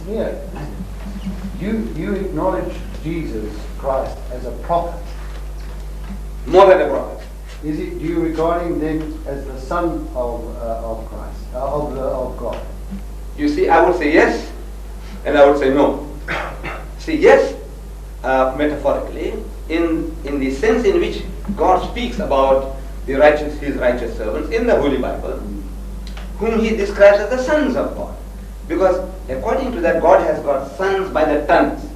Yeah. You acknowledge Jesus Christ as a prophet. More than a prophet. Do you regard him then as the Son of Christ, of God? You see, I would say yes, and I would say no. See, yes, metaphorically, in the sense in which God speaks about his righteous servants in the Holy Bible, whom he describes as the sons of God. Because according to that, God has got sons by the tons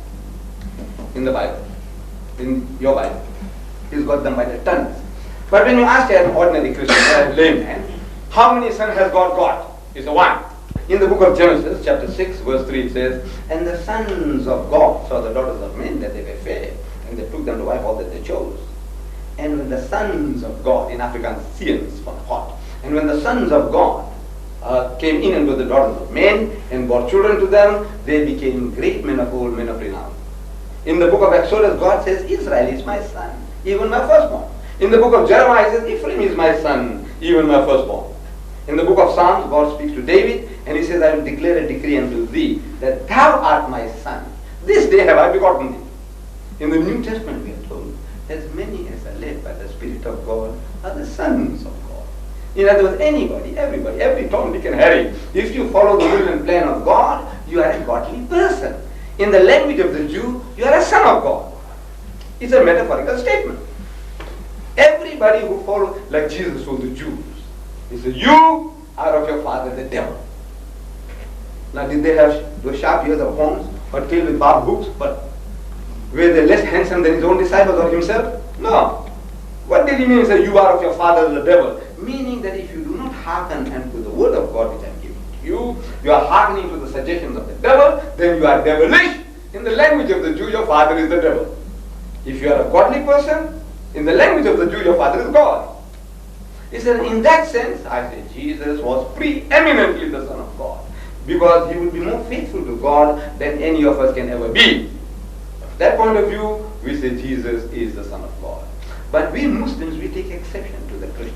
in the Bible, in your Bible. He's got them by the tons. But when you ask an ordinary Christian, a layman, how many sons has God got? It's a one. In the book of Genesis, chapter 6, verse 3, it says, and the sons of God saw the daughters of men that they were fair, and they took them to wife all that they chose. And when the sons of God, in Afrikaans, seuns van God, and when the sons of God came in unto the daughters of men and bore children to them, they became great men of old, men of renown. In the book of Exodus, God says, Israel is my son, even my firstborn. In the book of Jeremiah, it says, Ephraim is my son, even my firstborn. In the book of Psalms, God speaks to David, and he says, I will declare a decree unto thee, that thou art my son. This day have I begotten thee. In the New Testament, we are told, as many as are led by the Spirit of God are the sons of God. In other words, anybody, everybody, every Tom, Dick and Harry, if you follow the will and plan of God, you are a godly person. In the language of the Jew, you are a son of God. It's a metaphorical statement. Everybody who follows, like Jesus told the Jews, he said, you are of your father the devil. Now did they have those sharp ears of horns or tail with barbed hooks, but were they less handsome than his own disciples or himself? No. What did he mean? He said, you are of your father the devil. Meaning that if you do not hearken unto the word of God which I am giving to you, you are hearkening to the suggestions of the devil, then you are devilish. In the language of the Jew, your father is the devil. If you are a godly person, in the language of the Jew, your father is God. He said, in that sense, I say Jesus was preeminently the Son of God, because he will be more faithful to God than any of us can ever be. From that point of view, we say Jesus is the Son of God. But we Muslims, we take exception to the Christian.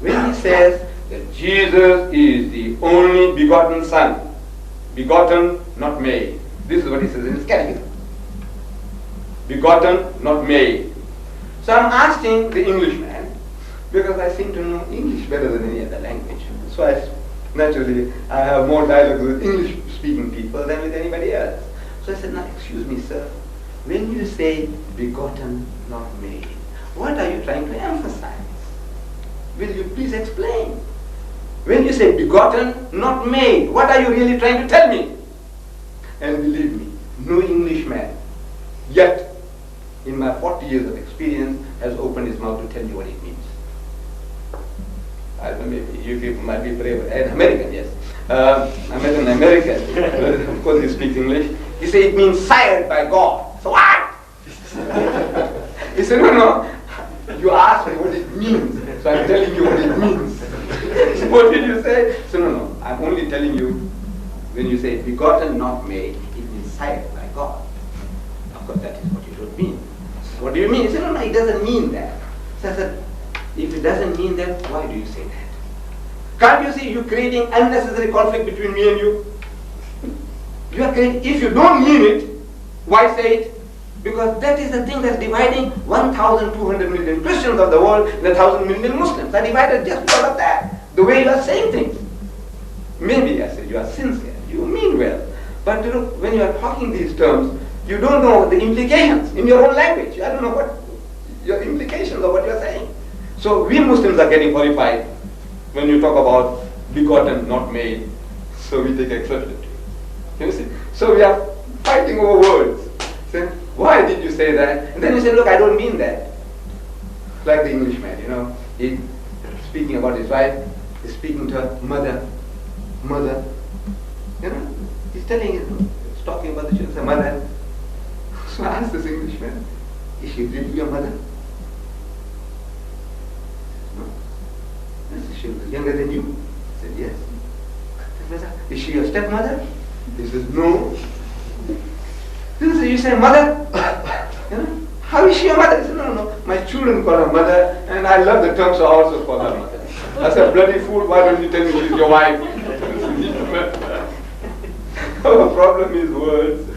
When he says that Jesus is the only begotten Son, begotten, not made. This is what he says in his catechism. Begotten, not made. So I'm asking the Englishman, because I seem to know English better than any other language. So naturally, I have more dialogue with English-speaking people than with anybody else. So I said, now excuse me, sir, when you say begotten, not made, what are you trying to emphasize? Will you please explain? When you say begotten, not made, what are you really trying to tell me? And believe me, no Englishman yet in my 40 years of experience has opened his mouth to tell you what it means. I don't know, maybe you people might be brave. An American, yes. I met an American, of course he speaks English. He said it means sired by God. So what? He said, no, you asked me what it means, so I'm telling you what it means. What did you say? So no, I'm only telling you, when you say begotten, not made, it means sired by God. Of course, that is what you don't mean. So what do you mean? He said, no, it doesn't mean that. So I said, if it doesn't mean that, why do you say that? Can't you see you're creating unnecessary conflict between me and you? You are creating, if you don't mean it, why say it? Because that is the thing that's dividing 1,200 million Christians of the world and 1,000 million Muslims. Are divided just because of that. The way you are saying things. Maybe I said you are sincere, you mean well. But you know, when you are talking these terms, you don't know the implications in your own language. I don't know what your implications of what you are saying. So we Muslims are getting horrified when you talk about begotten, not made. So we take exception to it. You see? So we are fighting over words. Say, why did you say that? And then you say, look, I don't mean that. Like the Englishman, you know, he's speaking about his wife, he's speaking to her mother. You know, he's talking about the children, mother. So I asked this Englishman, is she really your mother? No. She was younger than you. I said, yes. I said, is she your stepmother? He says, no. So you say, mother? You know, how is she your mother? I said, no. My children call her mother, and I love the term, so I also call her mother. I said, bloody fool, why don't you tell me she's your wife? Our problem is words.